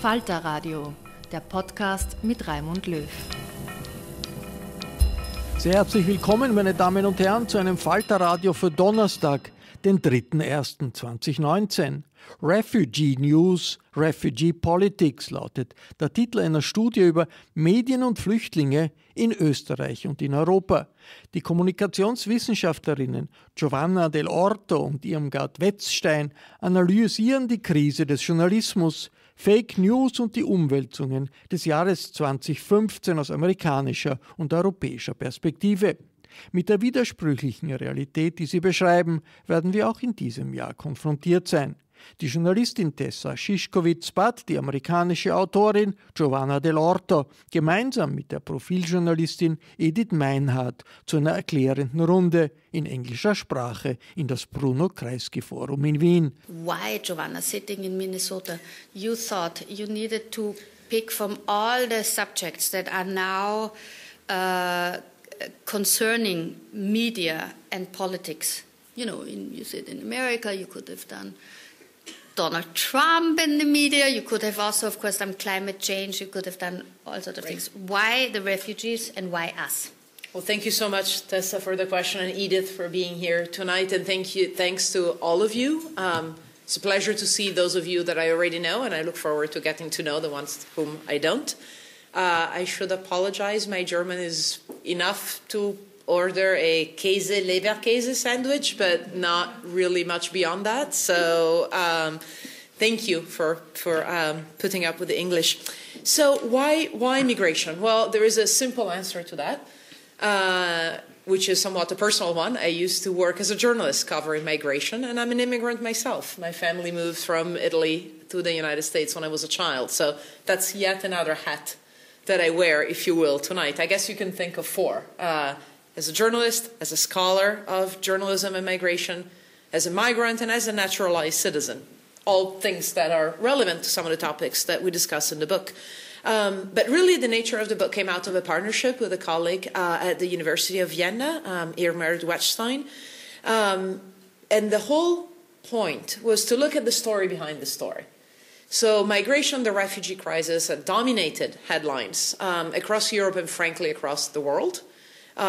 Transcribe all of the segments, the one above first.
Falter-Radio, der Podcast mit Raimund Löw. Sehr herzlich willkommen, meine Damen und Herren, zu einem Falter-Radio für Donnerstag, den 3.1.2019. Refugee News, Refugee Politics lautet der Titel einer Studie über Medien und Flüchtlinge in Österreich und in Europa. Die Kommunikationswissenschaftlerinnen Giovanna DellOrto und Irmgard Wetzstein analysieren die Krise des Journalismus, Fake News und die Umwälzungen des Jahres 2015 aus amerikanischer und europäischer Perspektive. Mit der widersprüchlichen Realität, die sie beschreiben, werden wir auch in diesem Jahr konfrontiert sein. Die Journalistin Tessa Szyszkowitz bat die amerikanische Autorin Giovanna DellOrto gemeinsam mit der Profil-Journalistin Edith Meinhard zu einer erklärenden Runde in englischer Sprache in das Bruno Kreisky Forum in Wien. Why, Giovanna, sitting in Minnesota, you thought you needed to pick from all the subjects that are now concerning media and politics. You know, you said in America, you could have done Donald Trump in the media. You could have also, of course, done climate change. You could have done all sorts of things. Why the refugees and why us? Well, thank you so much, Tessa, for the question, and Edith for being here tonight. And thanks to all of you. It's a pleasure to see those of you that I already know, and I look forward to getting to know the ones whom I don't. I should apologize. My German is enough to order a Käse-Leberkäse sandwich, but not really much beyond that. So thank you for putting up with the English. So why migration? Well, there is a simple answer to that, which is somewhat a personal one. I used to work as a journalist covering migration, and I'm an immigrant myself. My family moved from Italy to the United States when I was a child. So that's yet another hat that I wear, if you will, tonight. I guess you can think of four. As a journalist, as a scholar of journalism and migration, as a migrant, and as a naturalized citizen. All things that are relevant to some of the topics that we discuss in the book. But really the nature of the book came out of a partnership with a colleague at the University of Vienna, Meinhard Wetzstein. And the whole point was to look at the story behind the story. So migration, the refugee crisis, had dominated headlines across Europe and frankly across the world.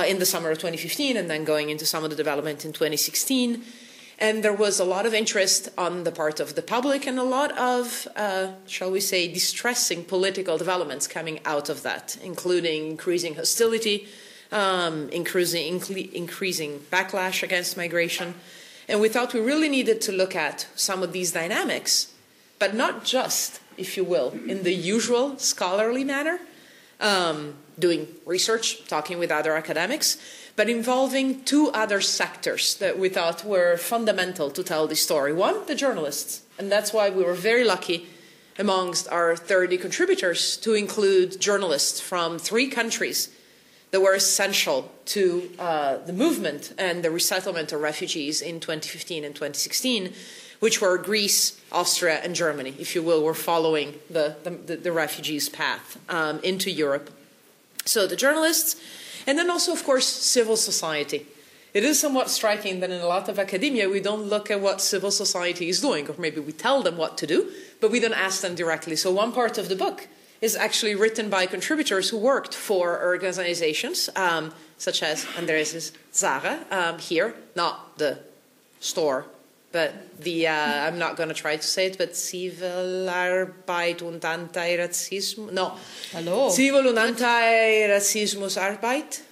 In the summer of 2015 and then going into some of the development in 2016. And there was a lot of interest on the part of the public and a lot of, shall we say, distressing political developments coming out of that, including increasing hostility, increasing backlash against migration. And we thought we really needed to look at some of these dynamics, but not just, if you will, in the usual scholarly manner, doing research, talking with other academics, but involving two other sectors that we thought were fundamental to tell the story. One, the journalists, and that's why we were very lucky amongst our 30 contributors to include journalists from 3 countries that were essential to the movement and the resettlement of refugees in 2015 and 2016, which were Greece, Austria, and Germany, if you will, were following the refugees' path into Europe. So the journalists, and then also, of course, civil society. It is somewhat striking that in a lot of academia, we don't look at what civil society is doing, or maybe we tell them what to do, but we don't ask them directly. So one part of the book is actually written by contributors who worked for organizations, such as Andres' Zara, here, not the store, but the, I'm not going to try to say it, but Zivilarbeit und Antirassismus, no. Hallo. Zivil- und Antirassismusarbeit?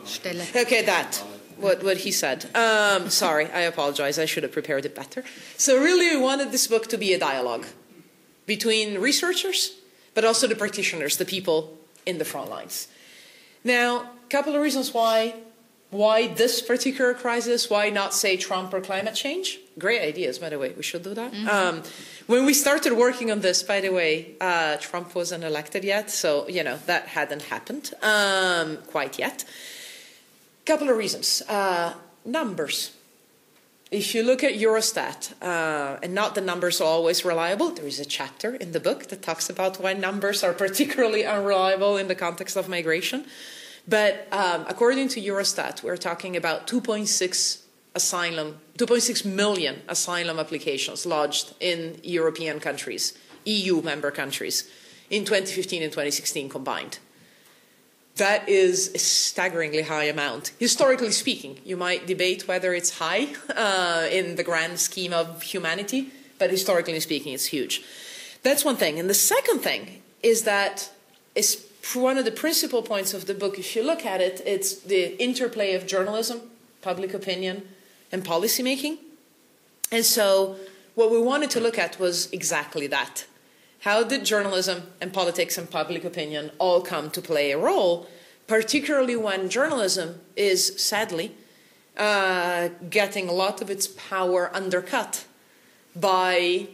Stelle. Okay, that, what he said. Sorry, I apologize, I should have prepared it better. So really we wanted this book to be a dialogue between researchers, but also the practitioners, the people in the front lines. Now, a couple of reasons why this particular crisis, why not say Trump or climate change? Great ideas, by the way, we should do that. Mm-hmm. When we started working on this, by the way, Trump wasn't elected yet, so, you know, that hadn't happened quite yet. Couple of reasons. Numbers. If you look at Eurostat, and not the numbers are always reliable, there is a chapter in the book that talks about why numbers are particularly unreliable in the context of migration. But according to Eurostat, we're talking about 2.6 million asylum applications lodged in European countries EU member countries in 2015 and 2016 combined. That is a staggeringly high amount. Historically speaking, you might debate whether it's high in the grand scheme of humanity, but historically speaking, it's huge. That's one thing. And the second thing is that it's one of the principal points of the book. If you look at it, it's the interplay of journalism, public opinion, and policymaking. And so what we wanted to look at was exactly that. How did journalism and politics and public opinion all come to play a role, particularly when journalism is, sadly, getting a lot of its power undercut by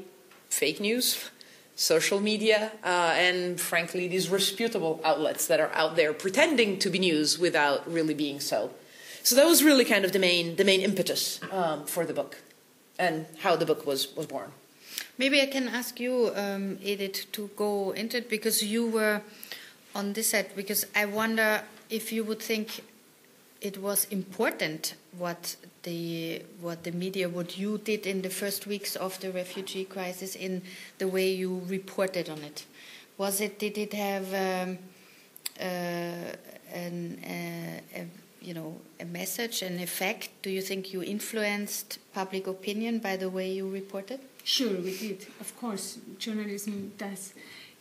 fake news, social media, and frankly, these reputable outlets that are out there pretending to be news without really being so. So that was really kind of the main impetus for the book and how the book was born. Maybe I can ask you, Edith, to go into it, because you were on this side, because I wonder if you would think it was important what the media, what you did in the first weeks of the refugee crisis in the way you reported on it. Did it have a message, an effect? Do you think you influenced public opinion by the way you reported? Sure, we did. Of course, journalism does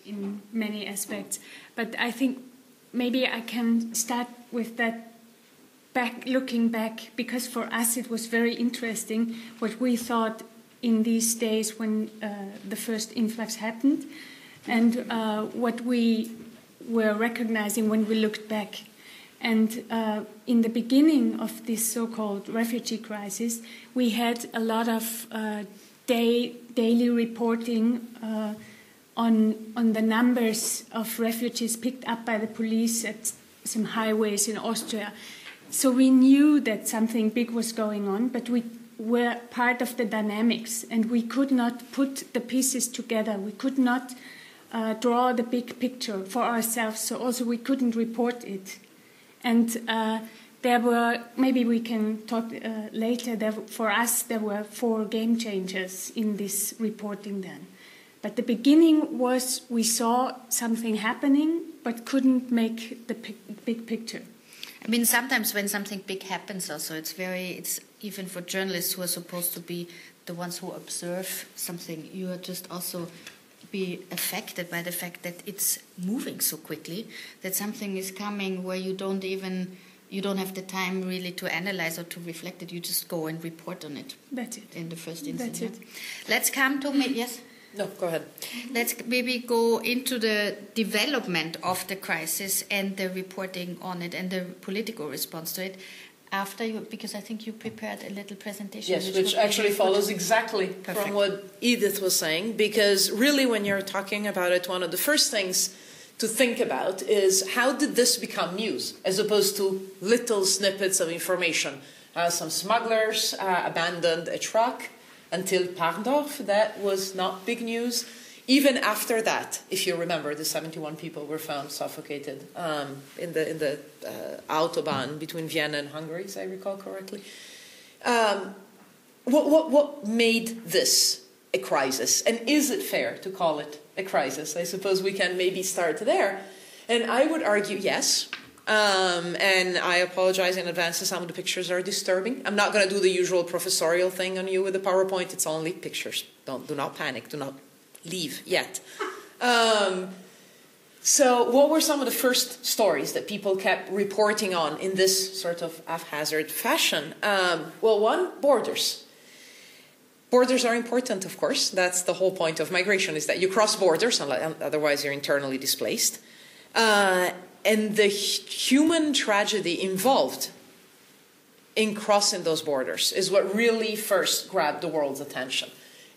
in many aspects. But I think maybe I can start with that looking back, because for us it was very interesting what we thought in these days when the first influx happened, and what we were recognizing when we looked back. And in the beginning of this so-called refugee crisis, we had a lot of daily reporting on the numbers of refugees picked up by the police at some highways in Austria. So we knew that something big was going on, but we were part of the dynamics, and we could not put the pieces together. We could not draw the big picture for ourselves, so also we couldn't report it. And there were, maybe we can talk later, for us there were 4 game changers in this reporting then. But the beginning was we saw something happening but couldn't make the big picture. I mean, sometimes when something big happens also, it's even for journalists who are supposed to be the ones who observe something, you are just also be affected by the fact that it's moving so quickly, that something is coming where you don't have the time really to analyze or to reflect it. You just go and report on it. That's it. In the first instance. That's it. Let's come to yes. No, go ahead. Let's maybe go into the development of the crisis and the reporting on it and the political response to it after you, because I think you prepared a little presentation. Yes, which actually follows exactly from what Edith was saying, because really when you're talking about it, one of the first things to think about is how did this become news, as opposed to little snippets of information. Some smugglers abandoned a truck until Parndorf. That was not big news. Even after that, if you remember, the 71 people were found suffocated in the Autobahn between Vienna and Hungary, as I recall correctly. What made this a crisis? And is it fair to call it a crisis? I suppose we can maybe start there. And I would argue yes. And I apologize in advance that some of the pictures are disturbing. I'm not going to do the usual professorial thing on you with the PowerPoint. It's only pictures. Do not panic. Do not leave yet. So what were some of the first stories that people kept reporting on in this sort of haphazard fashion? Well, one, borders. Borders are important, of course. That's the whole point of migration, is that you cross borders, otherwise you're internally displaced. And the human tragedy involved in crossing those borders is what really first grabbed the world's attention.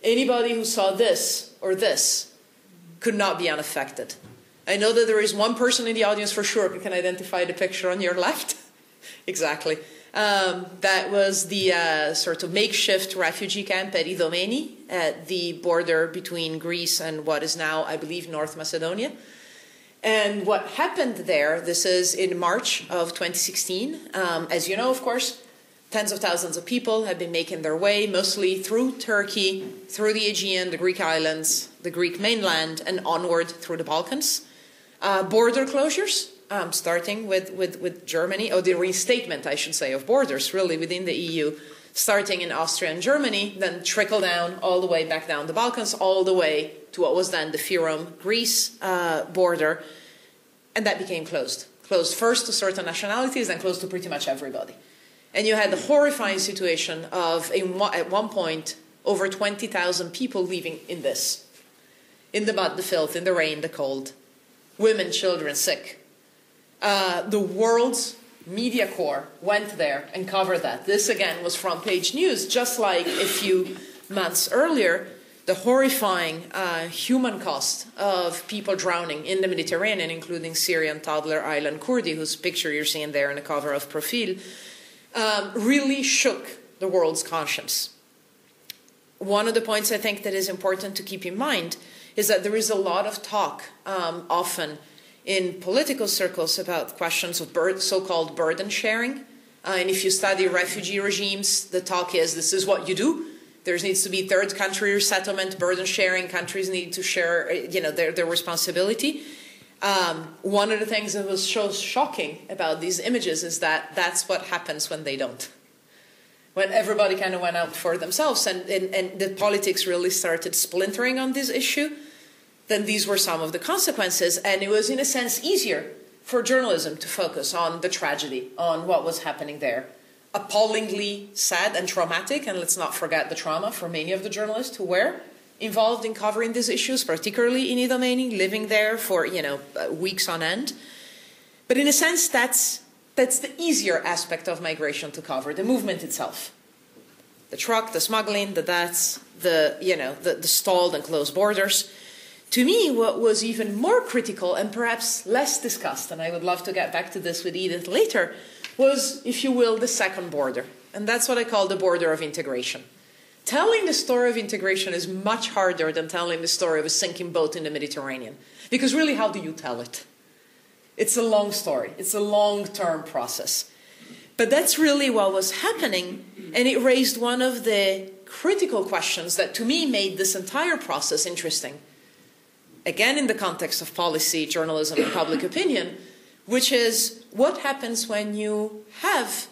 Anybody who saw this or this could not be unaffected. I know that there is one person in the audience for sure who can identify the picture on your left. Exactly. That was the sort of makeshift refugee camp at Idomeni, at the border between Greece and what is now, I believe, North Macedonia. And what happened there, this is in March of 2016, as you know, of course, Tens of thousands of people have been making their way, mostly through Turkey, through the Aegean, the Greek islands, the Greek mainland, and onward through the Balkans. Border closures, starting with Germany, or the restatement, I should say, of borders, really, within the EU, starting in Austria and Germany, then trickle down all the way back down the Balkans, all the way to what was then the Fyrom-Greece border, and that became closed. Closed first to certain nationalities, then closed to pretty much everybody. And you had the horrifying situation of, at one point, over 20,000 people living in this. In the mud, the filth, in the rain, the cold. Women, children, sick. The world's media corps went there and covered that. This, again, was Frontpage news, just like a few months earlier, the horrifying human cost of people drowning in the Mediterranean, including Syrian toddler Aylan Kurdi, whose picture you're seeing there in the cover of Profil, really shook the world's conscience. One of the points I think that is important to keep in mind is that there is a lot of talk, often in political circles, about questions of so-called burden sharing. And if you study refugee regimes, the talk is, this is what you do. There needs to be third country resettlement, burden sharing. Countries need to share, their responsibility. One of the things that was so shocking about these images is that that's what happens when they don't. When everybody kind of went out for themselves and the politics really started splintering on this issue, then these were some of the consequences. And it was, in a sense, easier for journalism to focus on the tragedy, on what was happening there. Appallingly sad and traumatic, and let's not forget the trauma for many of the journalists who were involved in covering these issues, particularly in Idomeni, living there for weeks on end. But in a sense, that's the easier aspect of migration to cover, the movement itself. The truck, the smuggling, the deaths, the stalled and closed borders. To me, what was even more critical and perhaps less discussed, and I would love to get back to this with Edith later, was, if you will, the second border. And that's what I call the border of integration. Telling the story of integration is much harder than telling the story of a sinking boat in the Mediterranean. Because really, how do you tell it? It's a long story. It's a long-term process. But that's really what was happening, and it raised one of the critical questions that, to me, made this entire process interesting. Again, in the context of policy, journalism, and public opinion, which is what happens when you have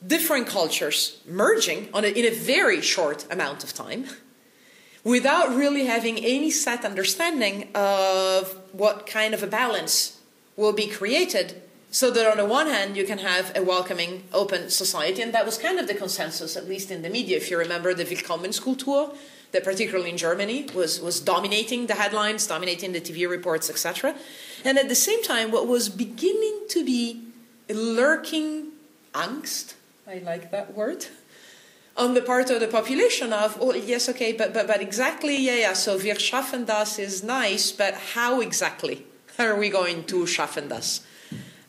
different cultures merging in a very short amount of time without really having any set understanding of what kind of a balance will be created, so that on the one hand you can have a welcoming, open society. And that was kind of the consensus, at least in the media. If you remember the Willkommenskultur, that particularly in Germany was dominating the headlines, dominating the TV reports, etc. And at the same time, what was beginning to be a lurking angst, I like that word, on the part of the population of, oh, yes, okay, but exactly, yeah, so wir schaffen das is nice, but how exactly are we going to schaffen das?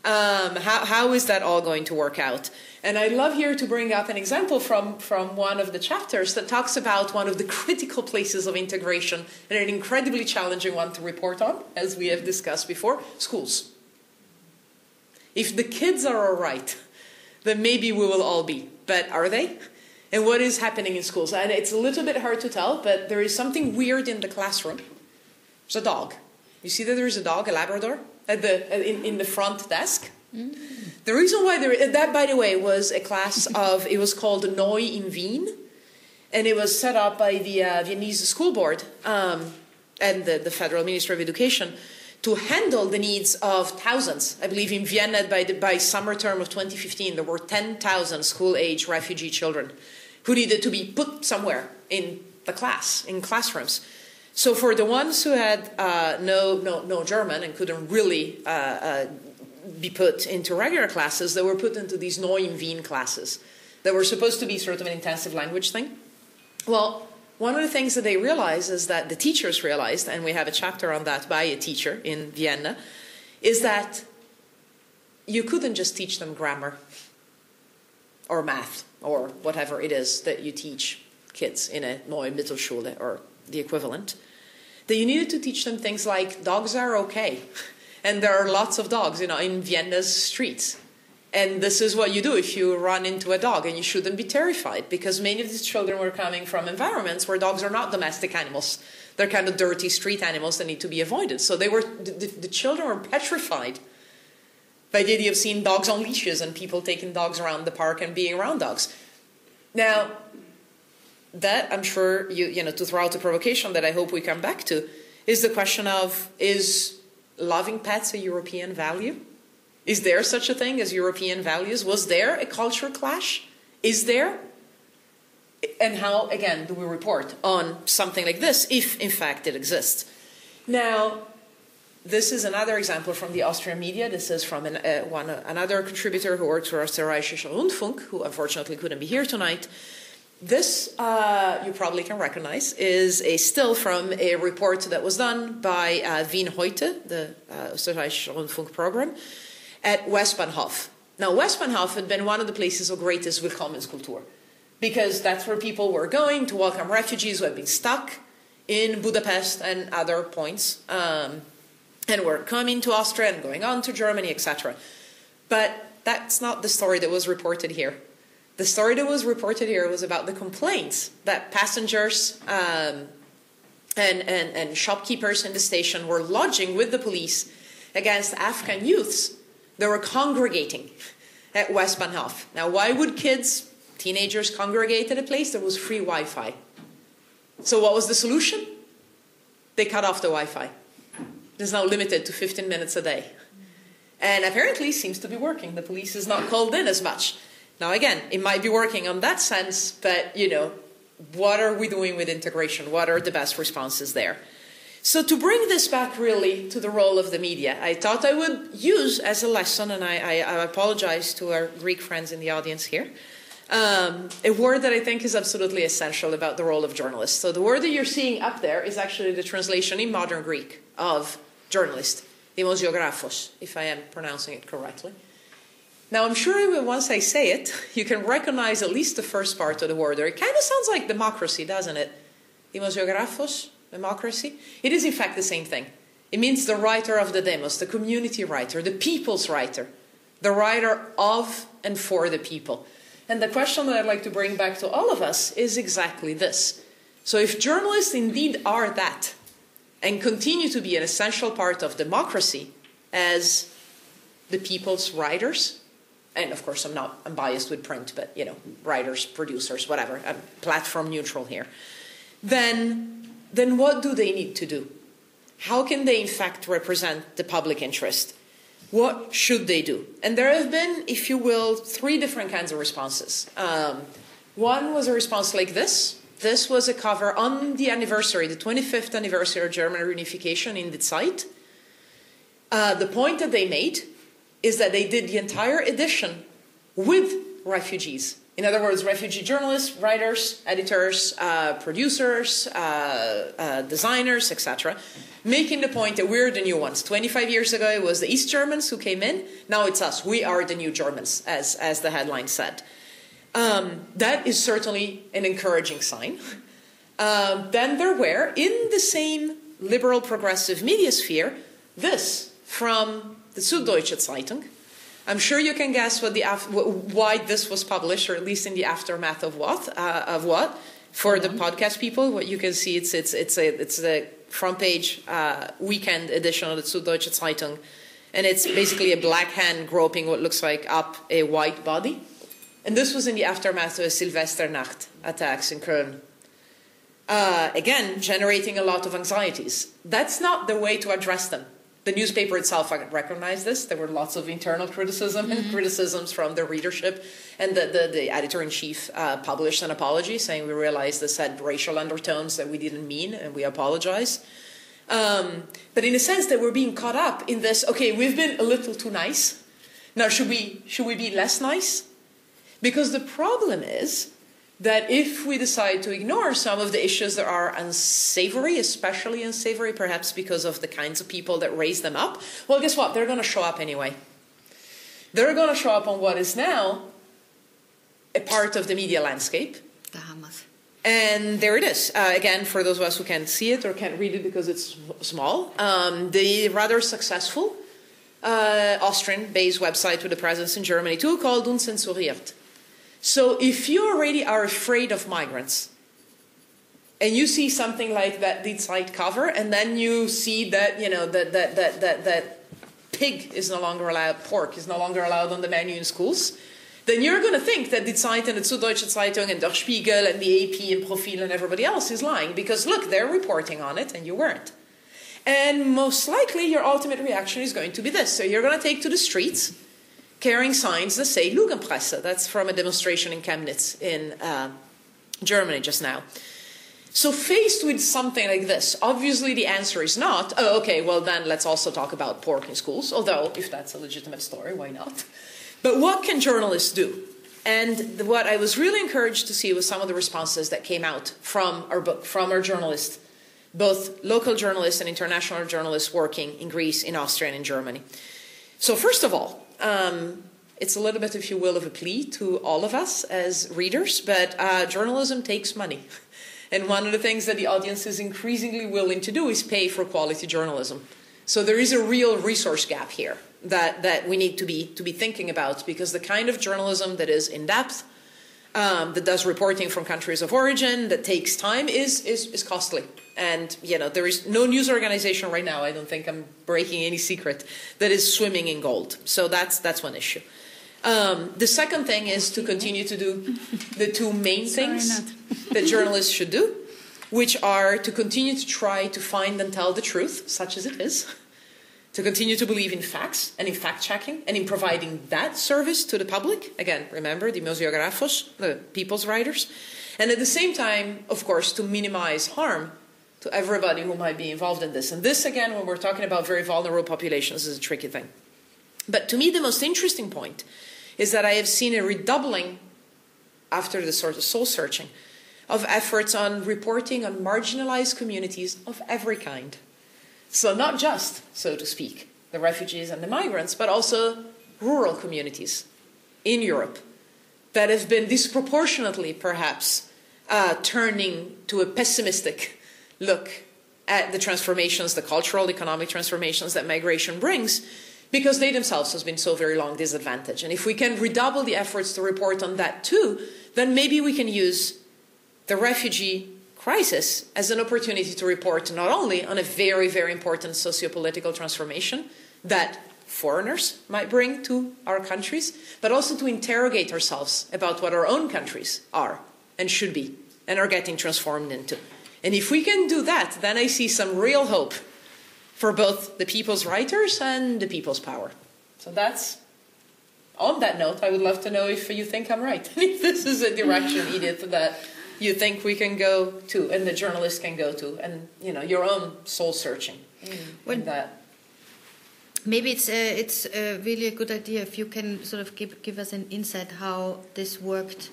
How is that all going to work out? And I love here to bring up an example from one of the chapters that talks about one of the critical places of integration, and an incredibly challenging one to report on, as we have discussed before, schools. If the kids are all right, then maybe we will all be. But are they? And what is happening in schools? And it's a little bit hard to tell, but there is something weird in the classroom. There's a dog. You see that there is a dog, a Labrador, in the front desk? Mm. The reason why that, by the way, was a class of, it was called Neu in Wien, and it was set up by the Viennese School Board and the Federal Ministry of Education to handle the needs of thousands. I believe in Vienna, by summer term of 2015, there were 10,000 school-age refugee children who needed to be put somewhere in the class, in classrooms. So for the ones who had no German and couldn't really be put into regular classes, they were put into these Neu in Wien classes that were supposed to be sort of an intensive language thing. Well, one of the things that they realized is that the teachers realized, and we have a chapter on that by a teacher in Vienna, is that you couldn't just teach them grammar or math or whatever it is that you teach kids in a Neue Mittelschule or the equivalent. That you needed to teach them things like dogs are okay. And there are lots of dogs, in Vienna's streets. And this is what you do if you run into a dog, and you shouldn't be terrified, because many of these children were coming from environments where dogs are not domestic animals. They're kind of dirty street animals that need to be avoided. So the children were petrified by the idea of seeing dogs on leashes and people taking dogs around the park and being around dogs. Now, that, I'm sure, to throw out a provocation that I hope we come back to, is the question of, is loving pets a European value? Is there such a thing as European values? Was there a cultural clash? Is there? And how, again, do we report on something like this, if in fact it exists? Now, this is another example from the Austrian media. This is from another contributor who works for Österreichischer Rundfunk, who unfortunately couldn't be here tonight. This, you probably can recognize, is a still from a report that was done by Wien heute, the Österreichischer Rundfunk program, at Westbahnhof. Now, Westbahnhof had been one of the places of greatest Willkommenskultur, because that's where people were going to welcome refugees who had been stuck in Budapest and other points, and were coming to Austria and going on to Germany, etc. But that's not the story that was reported here. The story that was reported here was about the complaints that passengers and shopkeepers in the station were lodging with the police against Afghan youths that were congregating at Westbahnhof. Now, why would teenagers congregate at a place? There was free Wi-Fi. So what was the solution? They cut off the Wi-Fi. It's now limited to 15 minutes a day. And apparently seems to be working. The police is not called in as much. Now, again, it might be working on that sense, but, what are we doing with integration? What are the best responses there? So to bring this back really to the role of the media, I thought I would use as a lesson, and I apologize to our Greek friends in the audience here, a word that I think is absolutely essential about the role of journalists. So the word that you're seeing up there is actually the translation in modern Greek of journalist, demosiografos, if I am pronouncing it correctly. Now, I'm sure once I say it, you can recognize at least the first part of the word. It kind of sounds like democracy, doesn't it? Demosiografos, democracy. It is, in fact, the same thing. It means the writer of the demos, the community writer, the people's writer, the writer of and for the people. And the question that I'd like to bring back to all of us is exactly this. So if journalists indeed are that, and continue to be an essential part of democracy as the people's writers, and of course I'm biased with print, but writers, producers, whatever, I'm platform neutral here, then what do they need to do? How can they in fact represent the public interest? What should they do? And there have been, if you will, 3 different kinds of responses. One was a response like this. This was a cover on the anniversary, the 25th anniversary of German reunification in the Zeit. The point that they made is that they did the entire edition with refugees. In other words, refugee journalists, writers, editors, producers, designers, etc., making the point that we're the new ones. 25 years ago, it was the East Germans who came in. Now it's us. We are the new Germans, as the headline said. That is certainly an encouraging sign. Then there were, in the same liberal progressive media sphere, this from the Süddeutsche Zeitung. I'm sure you can guess why this was published, or at least in the aftermath of what. For the podcast people, what you can see, it's the Frontpage weekend edition of the Süddeutsche Zeitung, and it's basically a black hand groping what looks like up a white body. And this was in the aftermath of the Silvesternacht attacks in Köln. Again, generating a lot of anxieties. That's not the way to address them. The newspaper itself recognized this. There were lots of internal criticism and criticisms from the readership. And the editor-in-chief published an apology saying, we realized this had racial undertones that we didn't mean, and we apologize. But in a sense, they were being caught up in this, okay, we've been a little too nice. Now, should we be less nice? Because the problem is that if we decide to ignore some of the issues that are unsavory, especially unsavory perhaps because of the kinds of people that raise them up, well, guess what? They're going to show up anyway. They're going to show up on what is now a part of the media landscape. The Hamas. And there it is. Again, for those of us who can't see it or can't read it because it's small, the rather successful Austrian-based website with a presence in Germany too, called Unzensuriert. So if you already are afraid of migrants, and you see something like that Die Zeit cover, and then you see that, you know, that pig is no longer allowed, pork is no longer allowed on the menu in schools, then you're going to think that Die Zeit and the Süddeutsche Zeitung and Der Spiegel and the AP and Profil and everybody else is lying, because look, they're reporting on it and you weren't. And most likely your ultimate reaction is going to be this. So you're going to take to the streets carrying signs that say Lügenpresse. That's from a demonstration in Chemnitz in Germany just now. So faced with something like this, obviously the answer is not, oh, okay, well then let's also talk about pork in schools, although if that's a legitimate story, why not? But what can journalists do? And what I was really encouraged to see was some of the responses that came out from our book, from our journalists, both local journalists and international journalists working in Greece, in Austria, and in Germany. So first of all, it's a little bit, if you will, of a plea to all of us as readers, but journalism takes money. And one of the things that the audience is increasingly willing to do is pay for quality journalism. So there is a real resource gap here that we need to be thinking about, because the kind of journalism that is in depth, that does reporting from countries of origin, that takes time, is costly. And you know, there is no news organization right now, I don't think I'm breaking any secret, that is swimming in gold. So that's one issue. The second thing is to continue to do the two main things that journalists should do, which are to continue to try to find and tell the truth, such as it is, to continue to believe in facts and in fact-checking and in providing that service to the public. Again, remember, the museographos, the people's writers. And at the same time, of course, to minimize harm to everybody who might be involved in this. And this, again, when we're talking about very vulnerable populations, is a tricky thing. But to me, the most interesting point is that I have seen a redoubling, after the sort of soul-searching, of efforts on reporting on marginalized communities of every kind. So not just, so to speak, the refugees and the migrants, but also rural communities in Europe that have been disproportionately, perhaps, turning to a pessimistic look at the transformations, the cultural, economic transformations that migration brings, because they themselves have been so very long disadvantaged. And if we can redouble the efforts to report on that too, then maybe we can use the refugee crisis as an opportunity to report not only on a very, very important socio-political transformation that foreigners might bring to our countries, but also to interrogate ourselves about what our own countries are and should be and are getting transformed into. And if we can do that, then I see some real hope for both the people's writers and the people's power. So that's, on that note, I would love to know if you think I'm right. If this is a direction, Edith, that you think we can go to, and the journalists can go to, and you know, your own soul searching in that. Maybe it's really a good idea if you can sort of give us an insight how this worked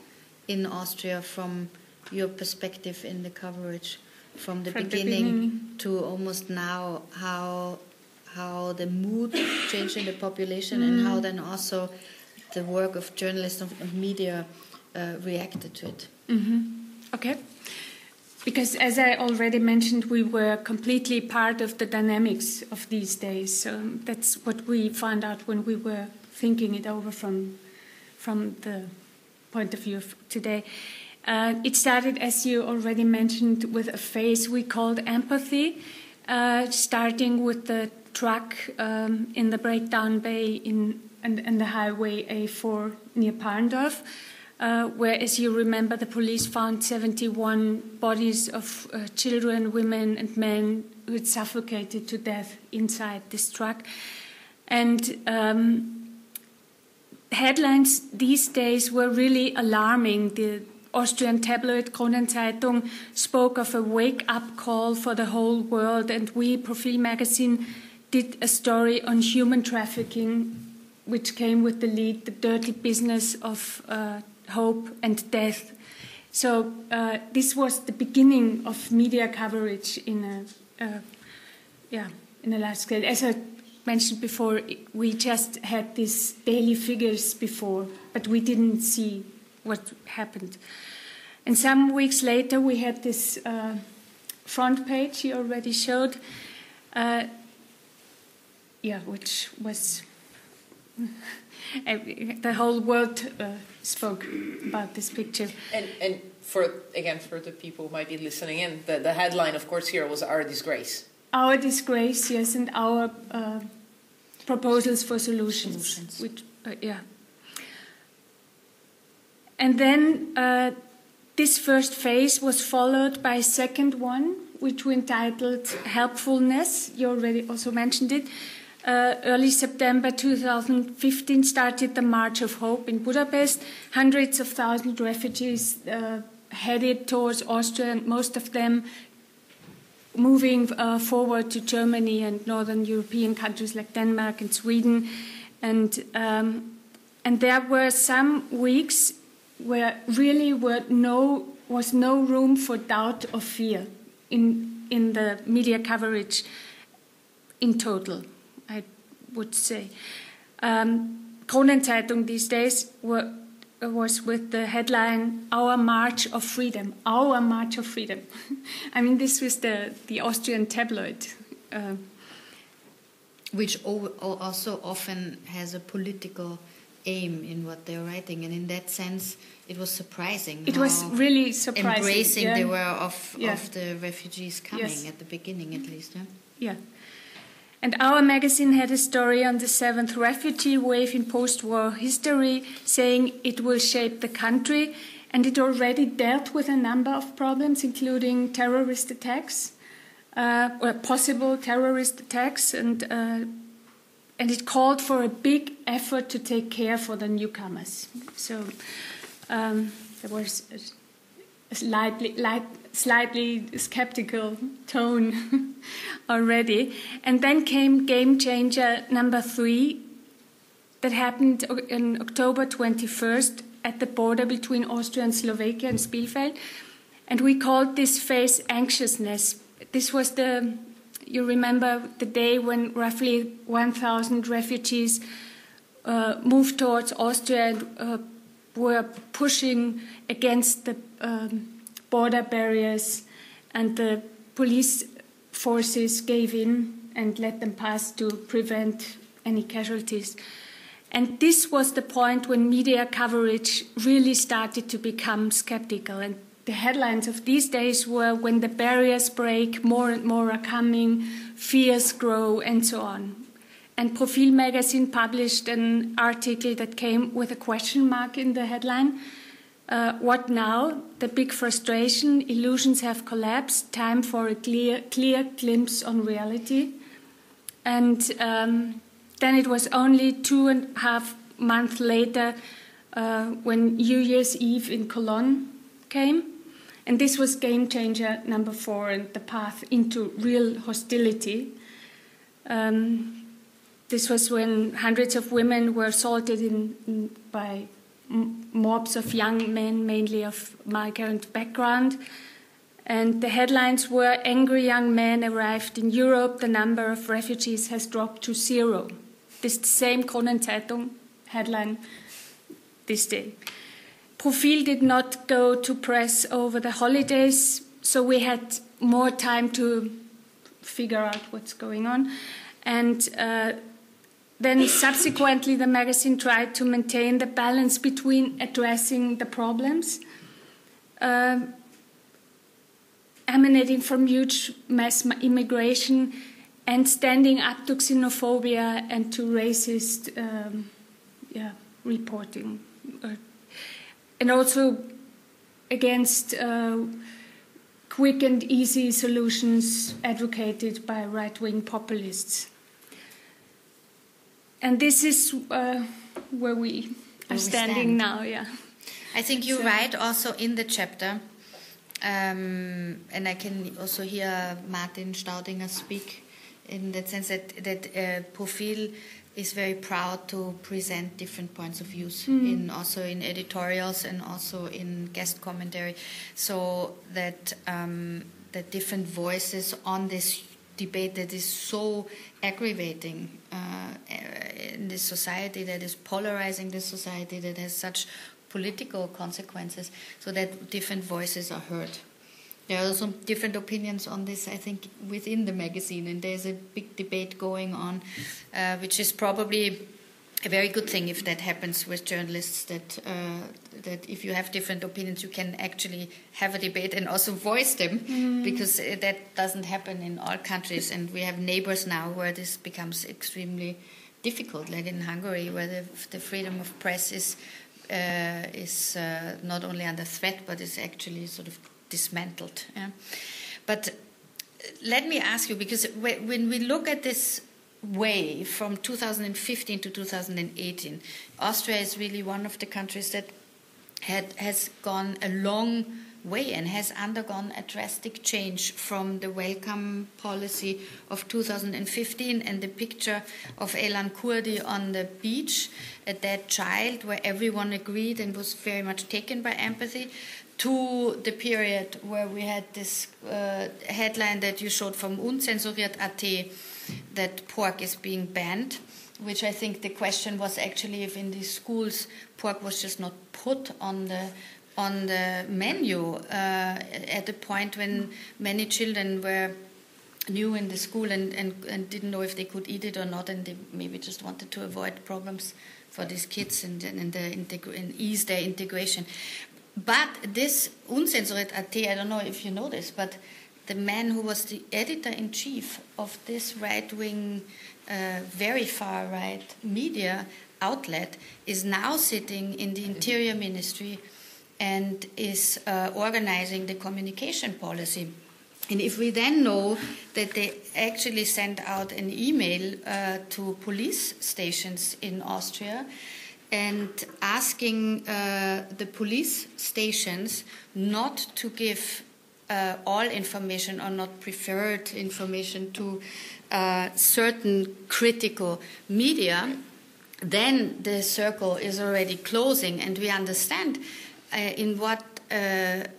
in Austria from your perspective in the coverage, from the beginning to almost now, how the mood changed in the population and how then also the work of journalists of media reacted to it. Mm-hmm. Okay. Because as I already mentioned, we were completely part of the dynamics of these days. So that's what we found out when we were thinking it over from the point of view of today. It started, as you already mentioned, with a phase we called empathy, starting with the truck in the breakdown bay and the highway A4 near Parndorf, where, as you remember, the police found 71 bodies of children, women and men who had suffocated to death inside this truck. And headlines these days were really alarming. The Austrian tabloid Kronenzeitung spoke of a wake-up call for the whole world, and we, Profil magazine, did a story on human trafficking, which came with the lead, The Dirty Business of Hope and Death. So this was the beginning of media coverage in a large scale. As I mentioned before, we just had these daily figures before, but we didn't see what happened. And some weeks later, we had this front page you already showed. which was the whole world spoke about this picture. And for the people who might be listening in, the headline, of course, here was Our Disgrace. Our disgrace, yes, and our proposals for solutions. Which, And then this first phase was followed by a second one, which we entitled Helpfulness. You already also mentioned it. Early September 2015 started the March of Hope in Budapest. Hundreds of thousands of refugees headed towards Austria, and most of them moving forward to Germany and northern European countries like Denmark and Sweden. And there were some weeks where really was no room for doubt or fear in the media coverage in total, I would say. Kronenzeitung these days was with the headline, Our March of Freedom. Our March of Freedom. I mean, this was the Austrian tabloid. Which also often has a political aim in what they're writing, and in that sense it was surprising. It was really surprising. Embracing they were of the refugees coming, at the beginning at least. Yeah. And our magazine had a story on the 7th refugee wave in post-war history, saying it will shape the country, and it already dealt with a number of problems, including terrorist attacks, or possible terrorist attacks, and it called for a big effort to take care for the newcomers. So there was a slightly skeptical tone already. And then came game changer number 3 that happened on October 21st at the border between Austria and Slovakia in Spielfeld. And we called this phase anxiousness. This was you remember the day when roughly 1,000 refugees moved towards Austria and were pushing against the border barriers, and the police forces gave in and let them pass to prevent any casualties. And this was the point when media coverage really started to become skeptical. And the headlines of these days were, when the barriers break, more and more are coming, fears grow, and so on. And Profil magazine published an article that came with a question mark in the headline. What now? The big frustration, illusions have collapsed, time for a clear glimpse on reality. And then it was only 2.5 months later when New Year's Eve in Cologne came. And this was game changer number 4, and the path into real hostility. This was when hundreds of women were assaulted by mobs of young men, mainly of migrant background. And the headlines were, angry young men arrived in Europe, the number of refugees has dropped to 0. This is the same Kronenzeitung headline this day. Profil did not go to press over the holidays, so we had more time to figure out what's going on. And then subsequently the magazine tried to maintain the balance between addressing the problems emanating from huge mass immigration and standing up to xenophobia and to racist reporting. And also against quick and easy solutions advocated by right-wing populists. And this is where we are standing now, yeah. I think you write also in the chapter, and I can also hear Martin Staudinger speak in that sense that Profil is very proud to present different points of views, also in editorials and also in guest commentary, so that that different voices on this debate that is so aggravating in this society, that is polarizing this society, that has such political consequences, so that different voices are heard. There are some different opinions on this, I think, within the magazine, and there's a big debate going on, which is probably a very good thing if that happens with journalists, that if you have different opinions, you can actually have a debate and also voice them, because that doesn't happen in all countries, and we have neighbors now where this becomes extremely difficult, like in Hungary, where the freedom of press is not only under threat, but is actually sort of dismantled. Yeah? But let me ask you, because when we look at this way from 2015 to 2018, Austria is really one of the countries that has gone a long way and has undergone a drastic change from the welcome policy of 2015 and the picture of Elan Kurdi on the beach, a dead child, where everyone agreed and was very much taken by empathy, to the period where we had this headline that you showed from Unzensuriert.at, that pork is being banned, which I think the question was actually if in these schools pork was just not put on the menu at a point when many children were new in the school and didn't know if they could eat it or not, and they maybe just wanted to avoid problems for these kids and ease their integration. But this Unzensuriert.at, I don't know if you know this, but the man who was the editor-in-chief of this right-wing, very far-right media outlet is now sitting in the Interior Ministry and is organizing the communication policy. And if we then know that they actually sent out an email to police stations in Austria and asking the police stations not to give all information or not preferred information to certain critical media, then the circle is already closing, and we understand in what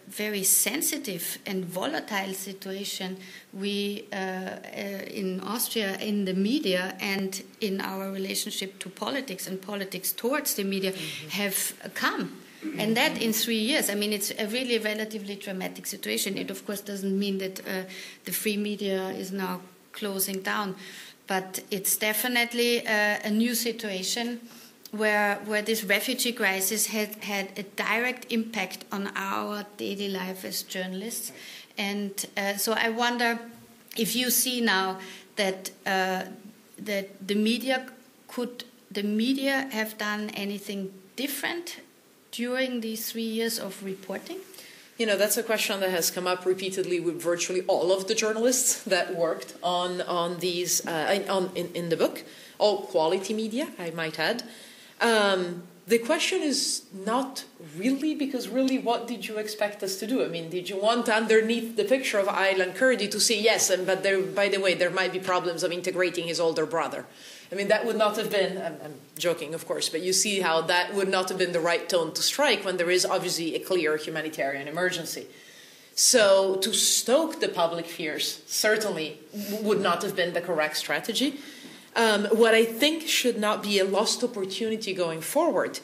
very sensitive and volatile situation we in Austria, in the media and in our relationship to politics and politics towards the media have come. And that in 3 years, I mean, it's a really relatively dramatic situation. It, of course, doesn't mean that the free media is now closing down, but it's definitely a new situation where this refugee crisis had a direct impact on our daily life as journalists. And so I wonder if you see now that the media have done anything different during these 3 years of reporting? You know, that's a question that has come up repeatedly with virtually all of the journalists that worked on these in the book, all quality media, I might add. The question is not really, because really, what did you expect us to do? I mean, did you want underneath the picture of Aylan Kurdi to say yes, but there, by the way, there might be problems of integrating his older brother? I mean, that would not have been, I'm joking, of course, but you see how that would not have been the right tone to strike when there is obviously a clear humanitarian emergency. So to stoke the public fears certainly would not have been the correct strategy. What I think should not be a lost opportunity going forward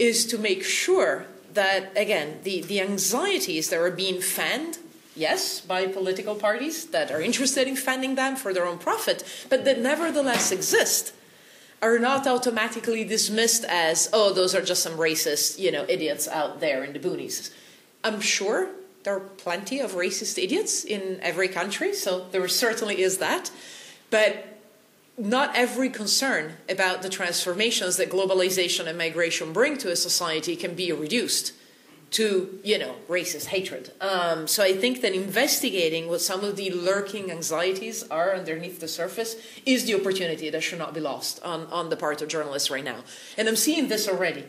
is to make sure that, again, the anxieties that are being fanned, yes, by political parties that are interested in fanning them for their own profit, but that nevertheless exist, are not automatically dismissed as, oh, those are just some racist, idiots out there in the boonies. I'm sure there are plenty of racist idiots in every country, so there certainly is that. But not every concern about the transformations that globalization and migration bring to a society can be reduced to, racist hatred. So I think that investigating what some of the lurking anxieties are underneath the surface is the opportunity that should not be lost on the part of journalists right now. And I'm seeing this already.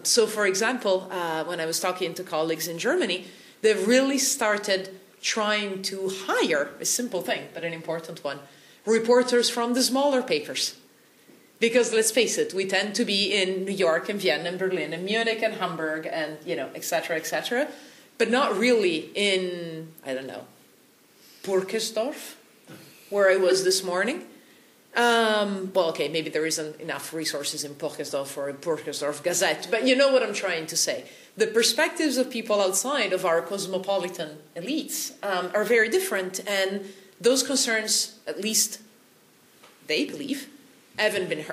So, for example, when I was talking to colleagues in Germany, they've really started trying to hire, a simple thing, but an important one, reporters from the smaller papers. Because let's face it, we tend to be in New York and Vienna and Berlin and Munich and Hamburg and, et cetera, but not really in, Purkersdorf, where I was this morning. Okay, maybe there isn't enough resources in Purkersdorf for a Purkersdorf Gazette, but you know what I'm trying to say. the perspectives of people outside of our cosmopolitan elites are very different, and those concerns, at least they believe, haven't been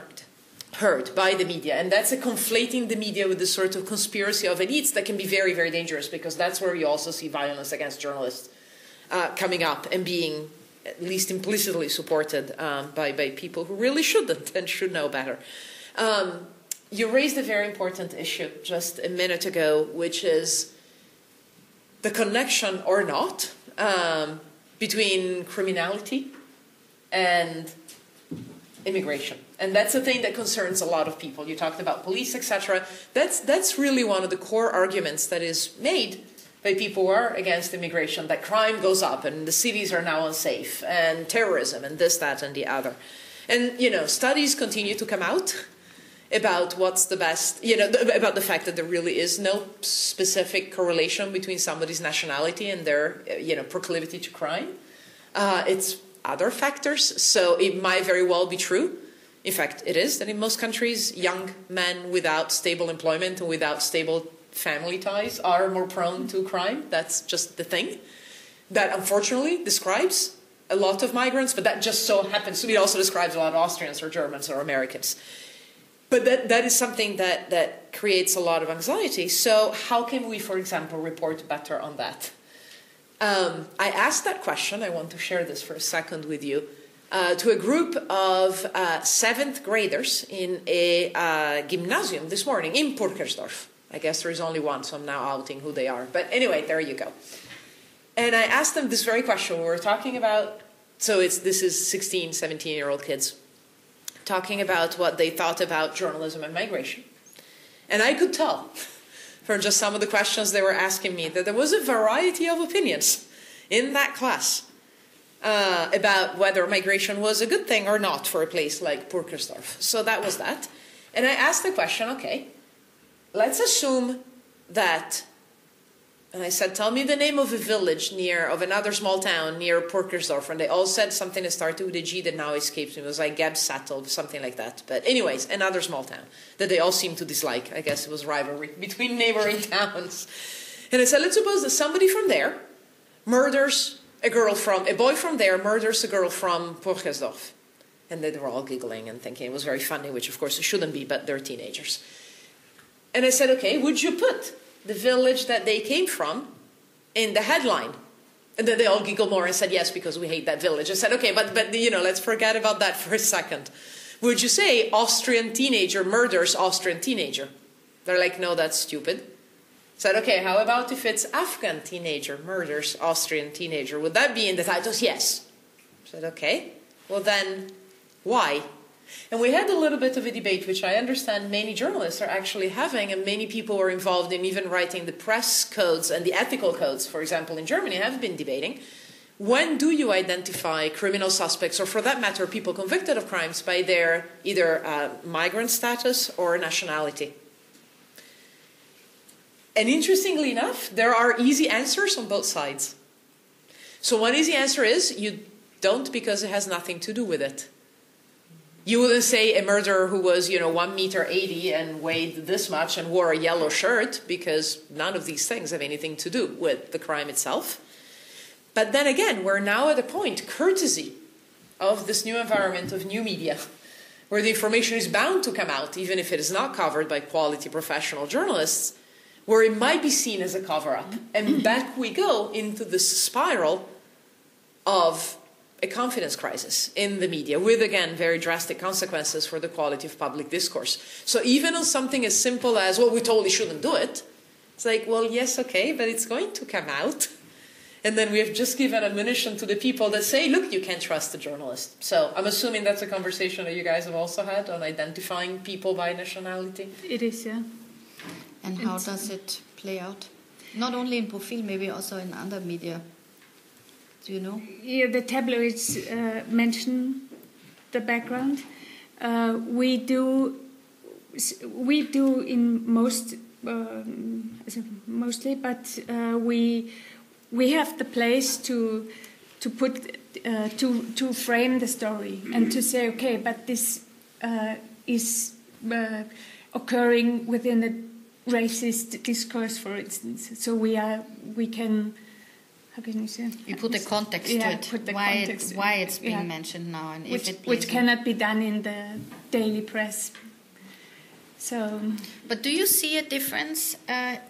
heard by the media. And that's a conflating the media with this sort of conspiracy of elites that can be very, very dangerous, because that's where you also see violence against journalists coming up and being at least implicitly supported by people who really shouldn't and should know better. You raised a very important issue just a minute ago, which is the connection or not between criminality and immigration. And that's a thing that concerns a lot of people. You talked about police, etc. That's really one of the core arguments that is made by people who are against immigration, that crime goes up and the cities are now unsafe, and terrorism and this, that, and the other. And, you know, studies continue to come out about what's the best, you know, about the fact that there really is no specific correlation between somebody's nationality and their, you know, proclivity to crime. It's other factors, so it might very well be true. In fact, it is that in most countries, young men without stable employment and without stable family ties are more prone to crime. That's just the thing. That unfortunately describes a lot of migrants, but that just so happens to be also describes a lot of Austrians or Germans or Americans. But that is something that creates a lot of anxiety. So how can we, for example, report better on that? I asked that question, I want to share this for a second with you, to a group of 7th graders in a gymnasium this morning in Purkersdorf. I guess there is only one, so I'm now outing who they are. But anyway, there you go. And I asked them this very question. We were talking about, so this is 16, 17-year-old kids, talking about what they thought about journalism and migration. And I could tell from just some of the questions they were asking me that there was a variety of opinions in that class about whether migration was a good thing or not for a place like Purkersdorf. So that was that. And I asked the question, okay, let's assume that, and I said, tell me the name of a village of another small town near Purkersdorf. And they all said something that started with a G that now escapes me. It was like Gebsattel, something like that. But anyways, another small town that they all seemed to dislike. I guess it was rivalry between neighboring towns. And I said, let's suppose that somebody from there murders a boy from there murders a girl from Purkersdorf. And they were all giggling and thinking it was very funny, which of course it shouldn't be, but they're teenagers. And I said, okay, would you put the village that they came from in the headline? And then they all giggled more and said, yes, because we hate that village. I said, okay, but you know, let's forget about that for a second. Would you say Austrian teenager murders Austrian teenager? They're like, no, that's stupid. I said, okay, how about if it's Afghan teenager murders Austrian teenager? Would that be in the titles? Yes. I said, okay, well then, why? And we had a little bit of a debate, which I understand many journalists are actually having, and many people are involved in even writing the press codes and the ethical codes, for example, in Germany, have been debating. When do you identify criminal suspects, or for that matter, people convicted of crimes, by their either migrant status or nationality? And interestingly enough, there are easy answers on both sides. So one easy answer is you don't, because it has nothing to do with it. You wouldn't say a murderer who was, 1.80 meters and weighed this much and wore a yellow shirt, because none of these things have anything to do with the crime itself. But then again, we're now at a point, courtesy of this new environment of new media, where the information is bound to come out, even if it is not covered by quality professional journalists, where it might be seen as a cover-up. And back we go into this spiral of a confidence crisis in the media, with, again, very drastic consequences for the quality of public discourse. So even on something as simple as, well, we totally shouldn't do it, it's like, well, yes, okay, but it's going to come out. And then we have just given admonition to the people that say, look, you can't trust the journalist. So I'm assuming that's a conversation that you guys have also had on identifying people by nationality. It is, yeah. And how does it play out? Not only in Profil, maybe also in other media. Do you know? Yeah, the tabloids mention the background. We do in most, mostly, but we have the place to put to frame the story and to say, okay, but this is occurring within racist discourse, for instance. So we can. How can you say? You put the context to it. Put the why context. Why it's being mentioned now, and which cannot be done in the daily press. So. But do you see a difference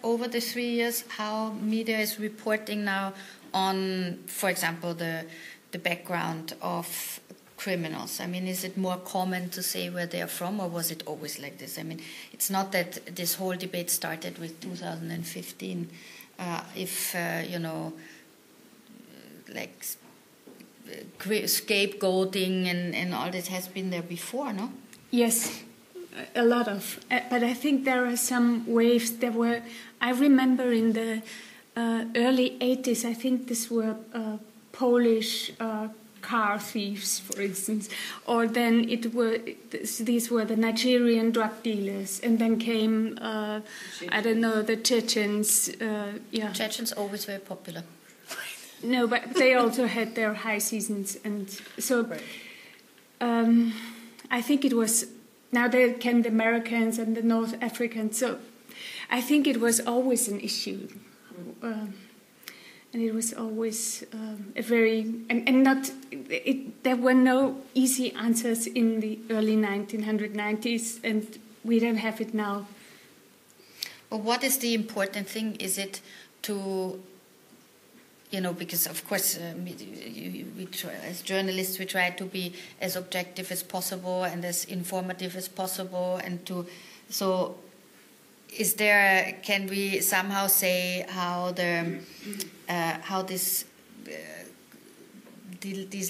over the 3 years how media is reporting now on, for example, the background of criminals? I mean, is it more common to say where they are from, or was it always like this? I mean, it's not that this whole debate started with 2015. Like scapegoating and all this has been there before, no? Yes, a lot of. But I think there are some waves. I remember in the early 80s, I think these were Polish car thieves, for instance, or then these were the Nigerian drug dealers, and then came I don't know, the Chechens. Chechens always very popular. No, but they also had their high seasons, and so I think it was. Now there came the Americans and the North Africans, so I think it was always an issue. And it was always a very there were no easy answers in the early 1990s, and we don't have it now. Well, what is the important thing? Is it to, because of course we try, as journalists, we try to be as objective as possible and as informative as possible, and so. Can we somehow say how these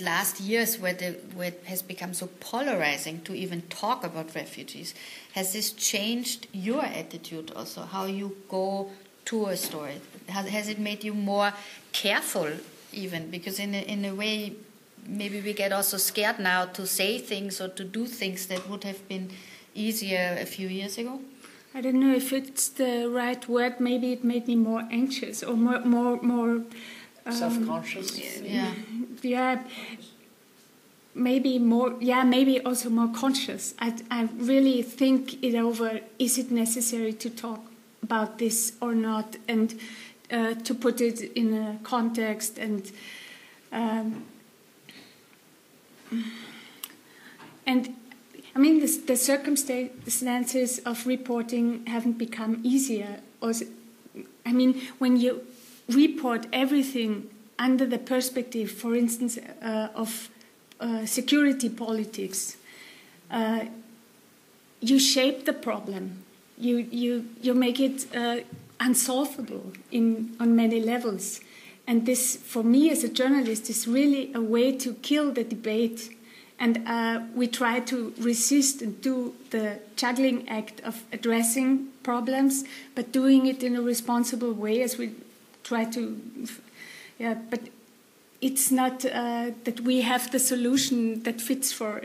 last years where it has become so polarizing to even talk about refugees, has this changed your attitude also, how you go to a story? Has it made you more careful even? Because in a way, maybe we get also scared now to say things or to do things that would have been easier a few years ago? I don't know if it's the right word. Maybe it made me more anxious or more self-conscious. Yeah. Maybe more. Yeah, maybe also more conscious. I really think it over. Is it necessary to talk about this or not? And to put it in a context and I mean, the circumstances of reporting haven't become easier. I mean, when you report everything under the perspective, for instance, of security politics, you shape the problem. You make it unsolvable on many levels. And this, for me as a journalist, is really a way to kill the debate. And we try to resist and do the juggling act of addressing problems, but doing it in a responsible way as we try to. Yeah, but it's not that we have the solution that fits for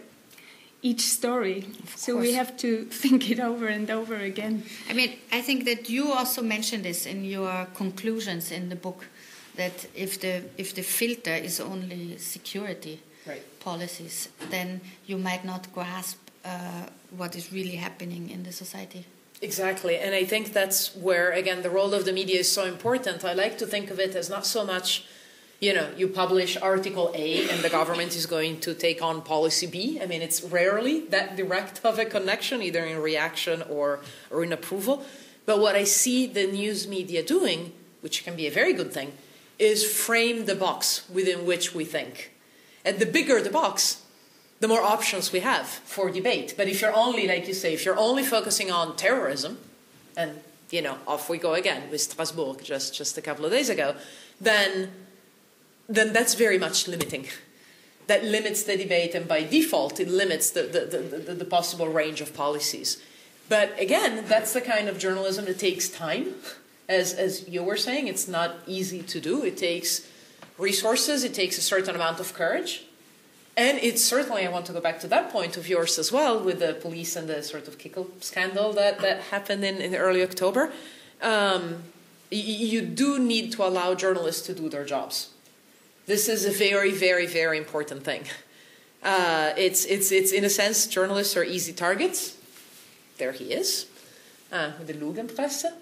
each story. So we have to think it over and over again. I mean, I think that you also mentioned this in your conclusions in the book, that if the filter is only security policies, then you might not grasp what is really happening in the society. Exactly, and I think that's where, again, the role of the media is so important. I like to think of it as not so much, you publish article A and the government is going to take on policy B. I mean, it's rarely that direct of a connection, either in reaction or in approval. But what I see the news media doing, which can be a very good thing, is frame the box within which we think. And the bigger the box, the more options we have for debate. But if you're only, like you say, if you're only focusing on terrorism, and, off we go again with Strasbourg just a couple of days ago, then that's very much limiting. That limits the debate, and by default, it limits the possible range of policies. But again, that's the kind of journalism that takes time. As you were saying, it's not easy to do. It takes resources, it takes a certain amount of courage. And it's certainly, I want to go back to that point of yours as well, with the police and the sort of kickle scandal that happened in early October. You do need to allow journalists to do their jobs. This is a very, very, very important thing. It's in a sense, journalists are easy targets. There he is. with the Lügenpresse.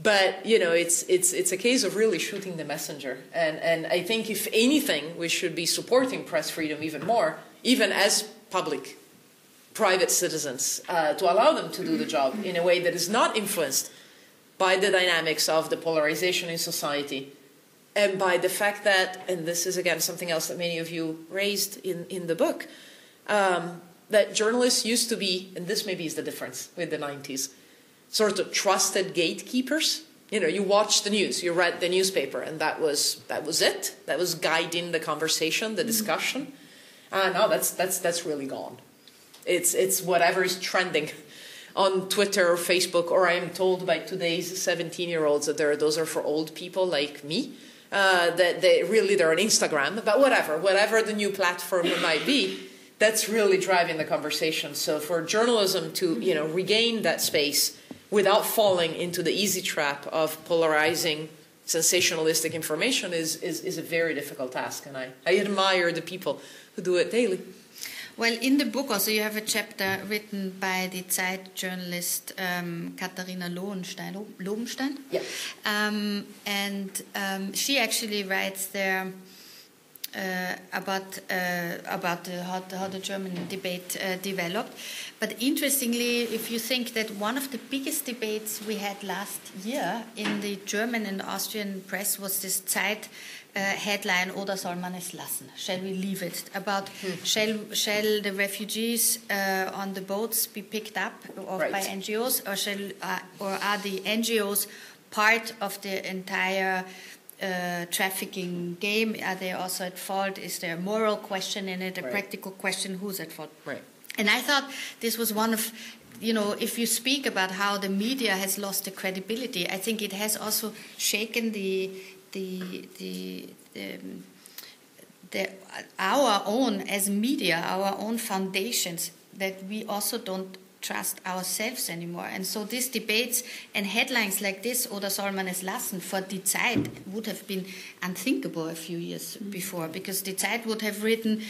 But, you know, it's a case of really shooting the messenger. And I think, if anything, we should be supporting press freedom even more, even as public, private citizens, to allow them to do the job in a way that is not influenced by the dynamics of the polarization in society, and by the fact that, and this is again something else that many of you raised in the book, that journalists used to be, and this maybe is the difference with the 90s, sort of trusted gatekeepers. You know, you watched the news, you read the newspaper, and that was it. That was guiding the conversation, the discussion. No, that's really gone. It's whatever is trending on Twitter or Facebook, or I am told by today's 17-year-olds that those are for old people like me. That they're on Instagram, but whatever the new platform might be, that's really driving the conversation. So for journalism to, you know, regain that space without falling into the easy trap of polarizing, sensationalistic information is a very difficult task, and I admire the people who do it daily. Well, in the book also you have a chapter written by the Zeit journalist Katharina Lobenstein. Yeah. And she actually writes there about how the German debate developed. But interestingly, if you think that one of the biggest debates we had last year in the German and Austrian press was this Zeit headline, Oder soll man es lassen? Shall we leave it? About shall the refugees on the boats be picked up by NGOs, or are the NGOs part of the entire trafficking game? Are they also at fault? Is there a moral question in it, a practical question? Who's at fault? Right. And I thought this was one of, you know, if you speak about how the media has lost the credibility, I think it has also shaken our own, as media, our own foundations, that we also don't trust ourselves anymore. And so these debates and headlines like this, Oder soll man es lassen, for Die Zeit would have been unthinkable a few years before, because Die Zeit would have written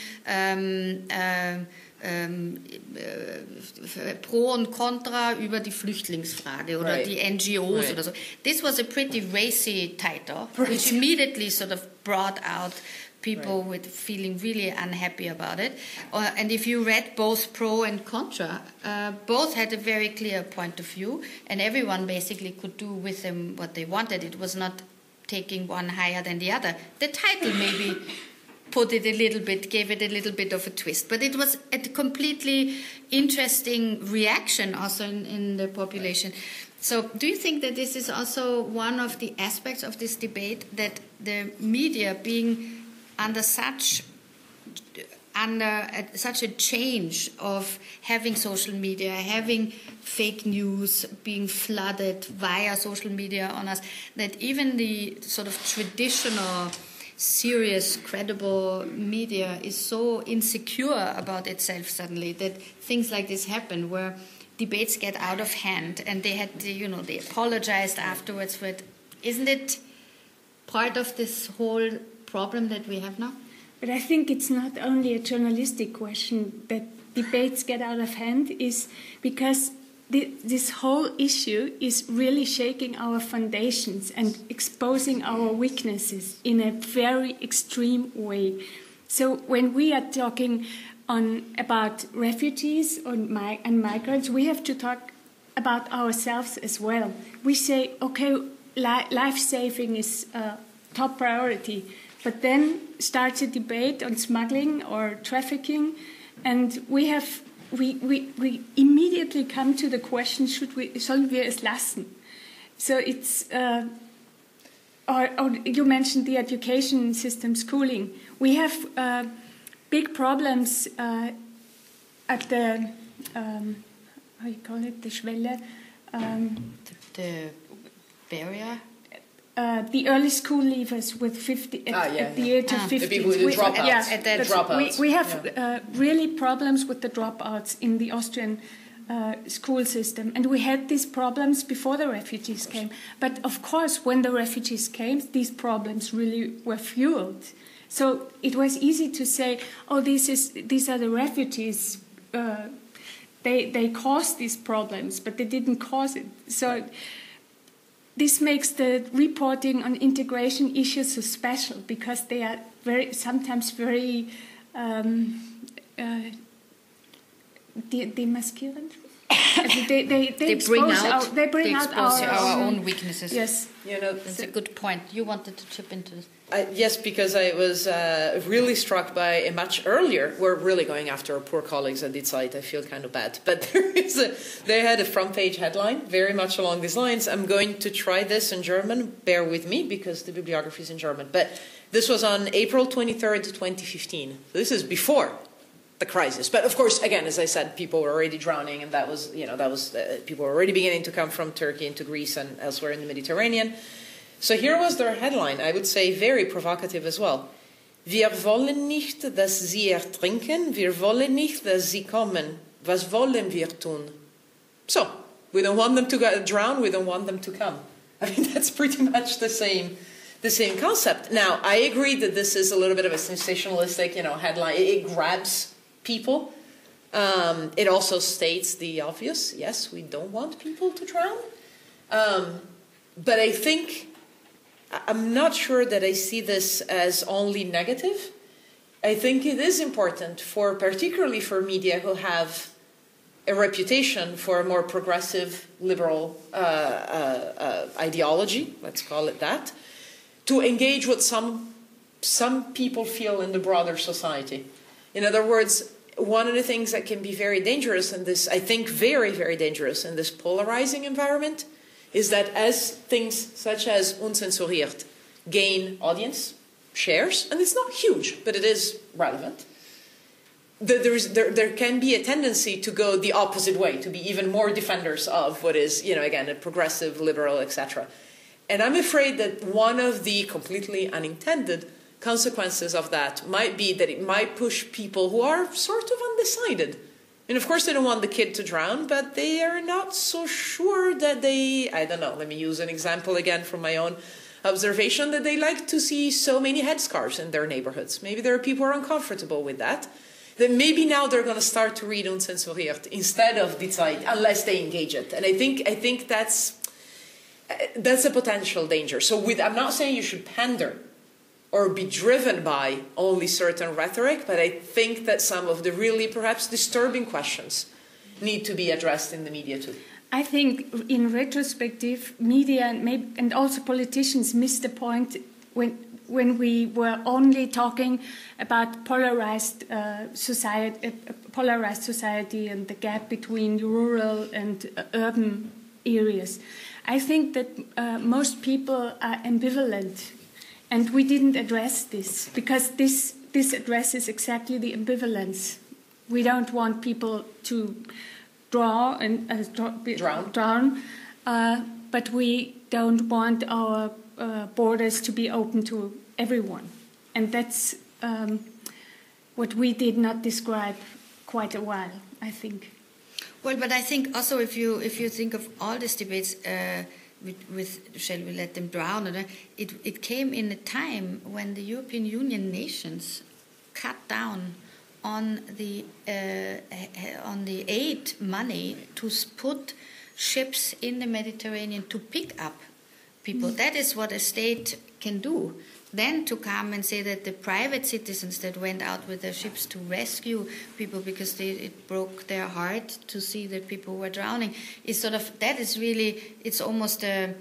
Pro und Contra über die Flüchtlingsfrage oder die NGOs oder so. This was a pretty racy title, which immediately sort of brought out people with feeling really unhappy about it. And if you read both pro and contra, both had a very clear point of view, and everyone basically could do with them what they wanted. It was not taking one higher than the other. The title maybe put it a little bit, gave it a little bit of a twist. But it was a completely interesting reaction also in the population. So do you think that this is also one of the aspects of this debate, that the media being under such a change of having social media, having fake news being flooded via social media on us, that even the sort of traditional, serious, credible media is so insecure about itself suddenly that things like this happen, where debates get out of hand, and they apologized afterwards for it. Isn't it part of this whole problem that we have now? But I think it's not only a journalistic question that debates get out of hand, is because this whole issue is really shaking our foundations and exposing our weaknesses in a very extreme way. So when we are talking about refugees and migrants, we have to talk about ourselves as well. We say, okay, life saving is top priority, but then starts a debate on smuggling or trafficking, and we immediately come to the question: sollen wir es lassen? So it's or you mentioned the education system, schooling. We have big problems at the how you call it, the Schwelle, the barrier. The early school leavers with 50 at the age of 50. The people who drop out. We have really problems with the dropouts in the Austrian school system, and we had these problems before the refugees came. But of course, when the refugees came, these problems really were fueled. So it was easy to say, "Oh, these are the refugees." They caused these problems, but they didn't cause it. So this makes the reporting on integration issues so special, because they are sometimes very demasculate. They bring out our own weaknesses. Yes, that's a good point. You wanted to chip into this. Yes, because I was really struck by a much earlier. We're really going after our poor colleagues at Die Zeit. I feel kind of bad, but they had a front page headline very much along these lines. I'm going to try this in German. Bear with me because the bibliography is in German. But this was on April 23rd, 2015. So this is before the crisis. But of course, again, as I said, people were already drowning, and that was people were already beginning to come from Turkey into Greece and elsewhere in the Mediterranean. So here was their headline, I would say very provocative as well. Wir wollen nicht, dass sie ertrinken, wir wollen nicht, dass sie kommen. Was wollen wir tun? So, we don't want them to drown, we don't want them to come. I mean, that's pretty much the same concept. Now, I agree that this is a little bit of a sensationalistic, headline. It grabs people. It also states the obvious. Yes, we don't want people to drown. But I think, I'm not sure that I see this as only negative. I think it is important particularly for media who have a reputation for a more progressive, liberal ideology, let's call it that, to engage what some people feel in the broader society. In other words, one of the things that can be very dangerous in this, I think very, very dangerous in this polarizing environment, is that as things such as Unzensuriert gain audience, shares, and it's not huge, but it is relevant, there can be a tendency to go the opposite way, to be even more defenders of what is, again, a progressive, liberal, etc. And I'm afraid that one of the completely unintended consequences of that might be that it might push people who are sort of undecided. And of course they don't want the kid to drown, but they are not so sure that I don't know, let me use an example again from my own observation, that they like to see so many headscarves in their neighborhoods. Maybe there are people who are uncomfortable with that. Then maybe now they're going to start to read Unzensuriert instead of Die Zeit, unless they engage it. And I think that's a potential danger. So I'm not saying you should pander or be driven by only certain rhetoric, but I think that some of the really perhaps disturbing questions need to be addressed in the media too. I think in retrospective, media and also politicians missed the point when we were only talking about polarized society and the gap between rural and urban areas. I think that most people are ambivalent. And we didn't address this, because this addresses exactly the ambivalence. We don't want people to drown, but we don't want our borders to be open to everyone. And that's what we did not describe quite a while, I think. Well, but I think also if you think of all these debates, with shall we let them drown? It came in a time when the European Union nations cut down on the aid money to put ships in the Mediterranean to pick up people. That is what a state can do. Then to come and say that the private citizens that went out with their ships to rescue people because it broke their heart to see that people were drowning is sort of, that is really, it's almost it's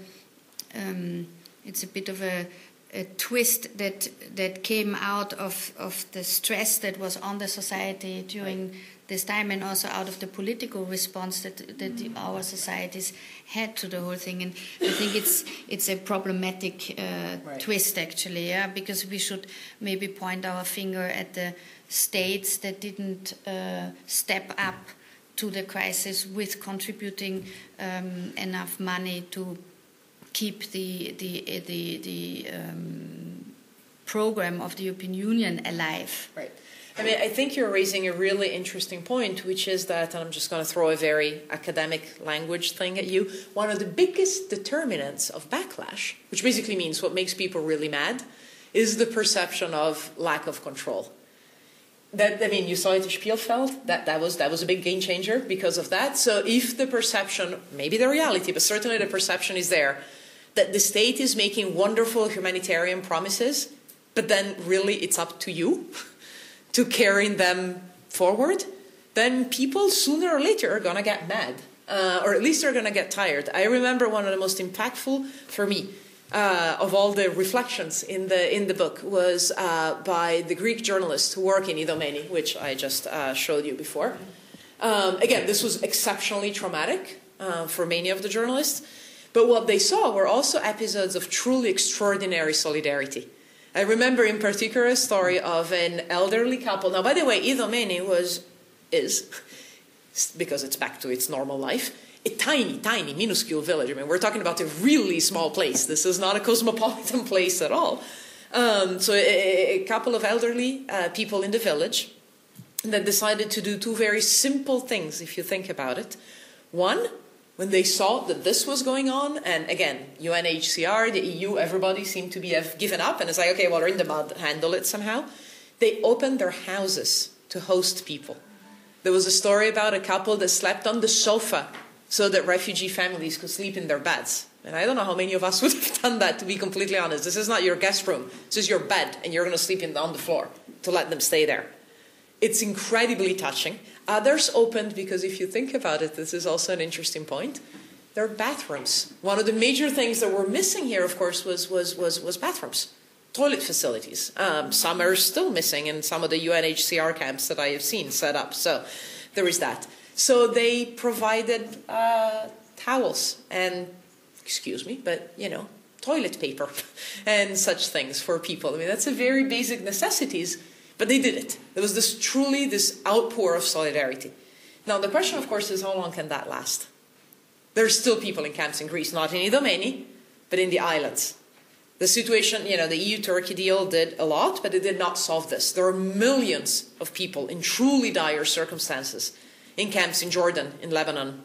a bit of a twist that came out of the stress that was on the society during this time, and also out of the political response that our societies had to the whole thing. And I think it's a problematic twist, actually, because we should maybe point our finger at the states that didn't step up to the crisis with contributing enough money to keep the program of the European Union alive. Right. I mean, I think you're raising a really interesting point, which is that, and I'm just going to throw a very academic language thing at you, one of the biggest determinants of backlash, which basically means what makes people really mad, is the perception of lack of control. you saw it in Spielfeld. That was a big game changer because of that. So if the perception, maybe the reality, but certainly the perception is there, that the state is making wonderful humanitarian promises, but then really it's up to you to carry them forward, then people sooner or later are going to get mad, or at least they're going to get tired. I remember one of the most impactful for me of all the reflections in the book was by the Greek journalists who work in Idomeni, which I just showed you before. Again, this was exceptionally traumatic for many of the journalists, but what they saw were also episodes of truly extraordinary solidarity. I remember in particular a story of an elderly couple. Now, by the way, Idomeni is, because it's back to its normal life, a tiny, tiny, minuscule village. I mean, we're talking about a really small place. This is not a cosmopolitan place at all. So a couple of elderly people in the village that decided to do two very simple things, if you think about it. One, when they saw that this was going on, and again, UNHCR, the EU, everybody seemed to have given up, and it's like, okay, well, they're in the mud, handle it somehow. They opened their houses to host people. There was a story about a couple that slept on the sofa so that refugee families could sleep in their beds. And I don't know how many of us would have done that, to be completely honest. This is not your guest room. This is your bed, and you're going to sleep on the floor to let them stay there. It's incredibly touching. Others opened, because if you think about it, this is also an interesting point, their bathrooms. One of the major things that were missing here, of course, was bathrooms, toilet facilities. Some are still missing in some of the UNHCR camps that I have seen set up. So there is that. So they provided towels and, excuse me, but, toilet paper and such things for people. I mean, that's a very basic necessities, but they did it. There was this outpour of solidarity. Now, the question, of course, is how long can that last? There are still people in camps in Greece, not in Idomeni, but in the islands. The situation, the EU-Turkey deal did a lot, but it did not solve this. There are millions of people in truly dire circumstances in camps in Jordan, in Lebanon,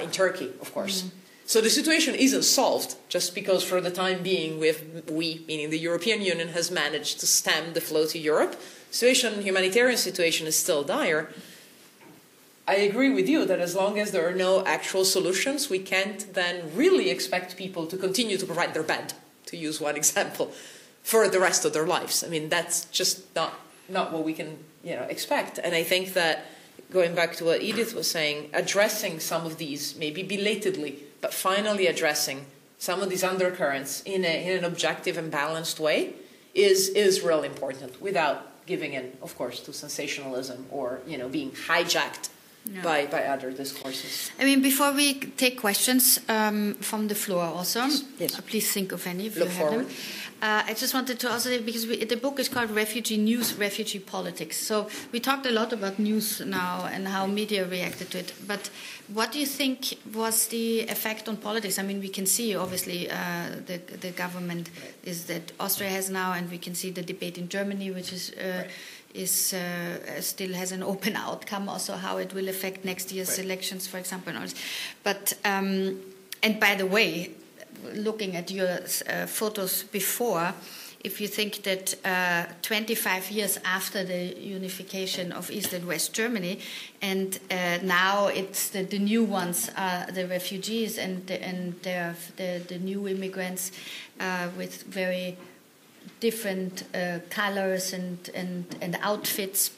in Turkey, of course. Mm-hmm. So the situation isn't solved just because for the time being we, meaning the European Union, has managed to stem the flow to Europe. Humanitarian situation is still dire. I agree with you that as long as there are no actual solutions, we can't then really expect people to continue to provide their bed, to use one example, for the rest of their lives. I mean, that's just not what we can expect. And I think that, going back to what Edith was saying, addressing some of these, maybe belatedly, but finally addressing some of these undercurrents in an objective and balanced way is really important, without giving in, of course, to sensationalism or being hijacked by other discourses. I mean, before we take questions from the floor also, yes. Please think of any if you have them. I just wanted to also, because the book is called Refugee News, Refugee Politics. So we talked a lot about news now and how media reacted to it. But what do you think was the effect on politics? I mean, we can see, obviously, the government is that Austria has now, and we can see the debate in Germany, which is... still has an open outcome, also how it will affect next year's elections, for example. But and by the way, looking at your photos before, if you think that 25 years after the unification of East and West Germany, and now it's the new ones, the refugees and the new immigrants with very different colors and outfits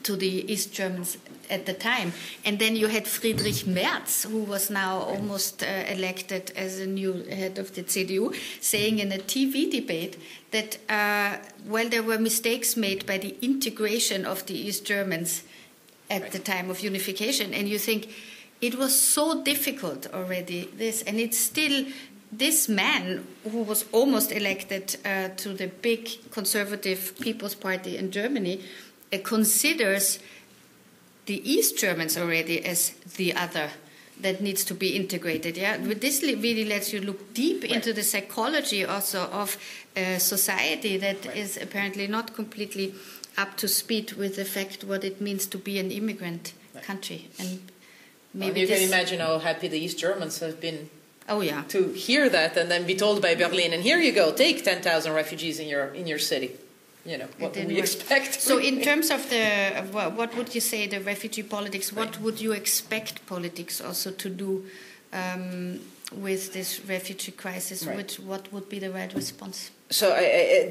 to the East Germans at the time. And then you had Friedrich Merz, who was now almost elected as a new head of the CDU, saying in a TV debate that, there were mistakes made by the integration of the East Germans at the time of unification. And you think, it was so difficult already, and it's still... This man, who was almost elected to the big conservative People's Party in Germany, considers the East Germans already as the other that needs to be integrated. Yeah, but this really lets you look deep into the psychology also of society that is apparently not completely up to speed with the fact what it means to be an immigrant country. And maybe you can imagine how happy the East Germans have been. Oh yeah. To hear that and then be told by Berlin, and here you go, take 10,000 refugees in your city. what do we expect? So in terms of what would you say, the refugee politics, what would you expect politics also to do with this refugee crisis? Right. What would be the right response? So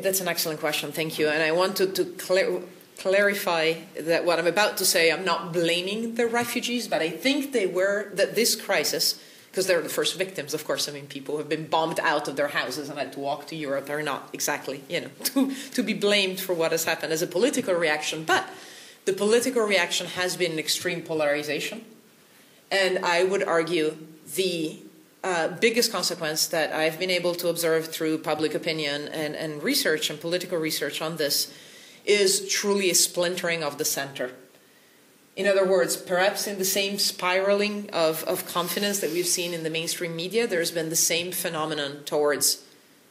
that's an excellent question, thank you. And I want to clarify that what I'm about to say, I'm not blaming the refugees, but I think that this crisis, because they're the first victims, of course. I mean, people who have been bombed out of their houses and had to walk to Europe are not exactly, to be blamed for what has happened as a political reaction. But the political reaction has been an extreme polarization. And I would argue the biggest consequence that I've been able to observe through public opinion and research and political research on this is truly a splintering of the center. In other words, perhaps in the same spiraling of confidence that we've seen in the mainstream media, there's been the same phenomenon towards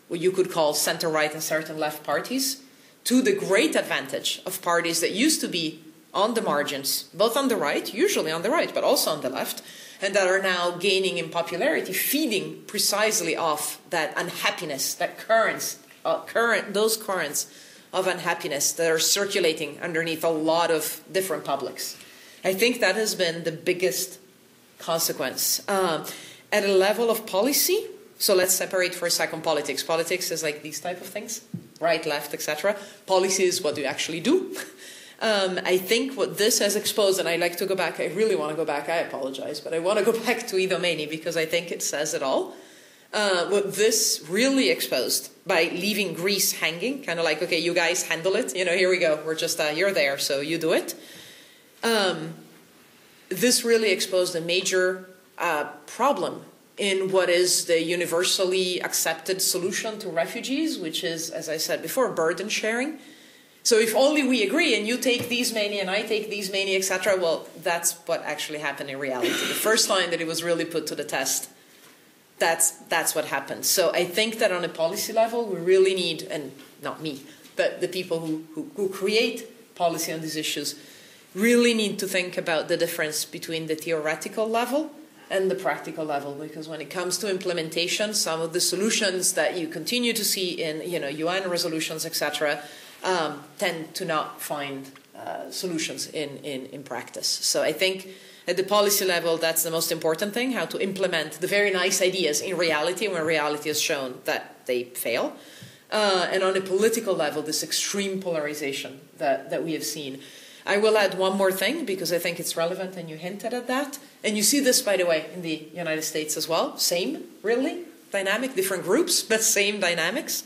what you could call center-right and certain-left parties, to the great advantage of parties that used to be on the margins, both on the right, usually on the right, but also on the left, and that are now gaining in popularity, feeding precisely off that unhappiness, that those currents of unhappiness that are circulating underneath a lot of different publics. I think that has been the biggest consequence. At a level of policy, so let's separate for a second politics. Politics is like these type of things, right, left, etc. Policy is what you actually do. I think what this has exposed, and I like to go back, I really want to go back, I apologize, but I want to go back to Idomeni because I think it says it all. What this really exposed by leaving Greece hanging, kind of like, okay, you guys handle it, here we go, we're just, you're there, so you do it. This really exposed a major problem in what is the universally accepted solution to refugees, which is, as I said before, burden sharing. So if only we agree and you take these many and I take these many, etc., well, that's what actually happened in reality. The first time that it was really put to the test, that's what happened. So I think that on a policy level, we really need, and not me, but the people who create policy on these issues, really need to think about the difference between the theoretical level and the practical level, because when it comes to implementation, some of the solutions that you continue to see in UN resolutions, etc., tend to not find solutions in practice. So I think at the policy level, that's the most important thing, how to implement the very nice ideas in reality when reality has shown that they fail. And on a political level, this extreme polarization that we have seen. I will add one more thing because I think it's relevant and you hinted at that. And you see this, by the way, in the United States as well. Same, really, dynamic, different groups, but same dynamics.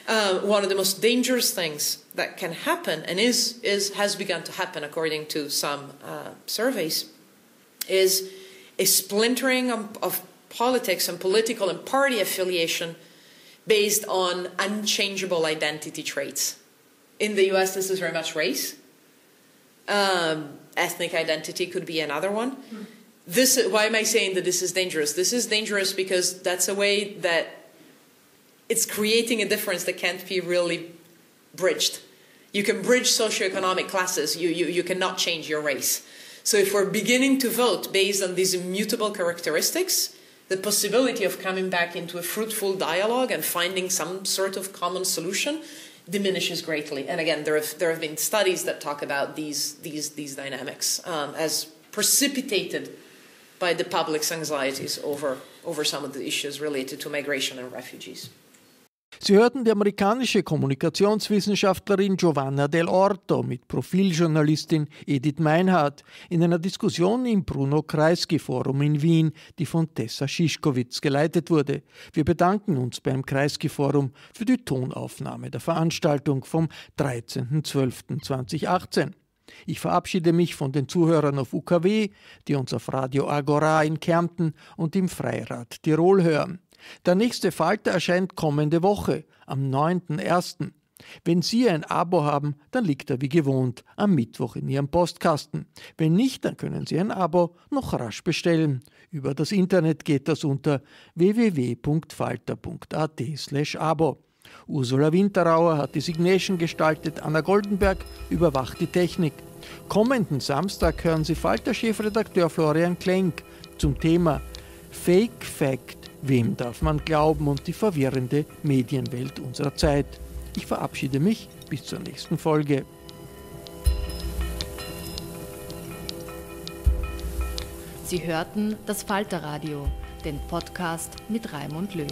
One of the most dangerous things that can happen and has begun to happen according to some surveys is a splintering of politics and political and party affiliation based on unchangeable identity traits. In the US, this is very much race. Ethnic identity could be another one. Why am I saying that this is dangerous? This is dangerous because that's a way that it's creating a difference that can't be really bridged. You can bridge socioeconomic classes. You cannot change your race. So if we're beginning to vote based on these immutable characteristics, the possibility of coming back into a fruitful dialogue and finding some sort of common solution diminishes greatly. And again, there have been studies that talk about these dynamics as precipitated by the public's anxieties over some of the issues related to migration and refugees. Sie hörten die amerikanische Kommunikationswissenschaftlerin Giovanna DellOrto mit Profil-Journalistin Edith Meinhard in einer Diskussion im Bruno Kreisky Forum in Wien, die von Tessa Szyszkowitz geleitet wurde. Wir bedanken uns beim Kreisky Forum für die Tonaufnahme der Veranstaltung vom 13.12.2018. Ich verabschiede mich von den Zuhörern auf UKW, die uns auf Radio Agora in Kärnten und im Freirad Tirol hören. Der nächste Falter erscheint kommende Woche, am 9.1. Wenn Sie ein Abo haben, dann liegt er wie gewohnt am Mittwoch in Ihrem Postkasten. Wenn nicht, dann können Sie ein Abo noch rasch bestellen. Über das Internet geht das unter www.falter.at/abo. Ursula Winterauer hat die Signation gestaltet, Anna Goldenberg überwacht die Technik. Kommenden Samstag hören Sie Falter-Chefredakteur Florian Klenk zum Thema Fake Fact. Wem darf man glauben und die verwirrende Medienwelt unserer Zeit? Ich verabschiede mich. Bis zur nächsten Folge. Sie hörten das Falter-Radio, den Podcast mit Raimund Löw.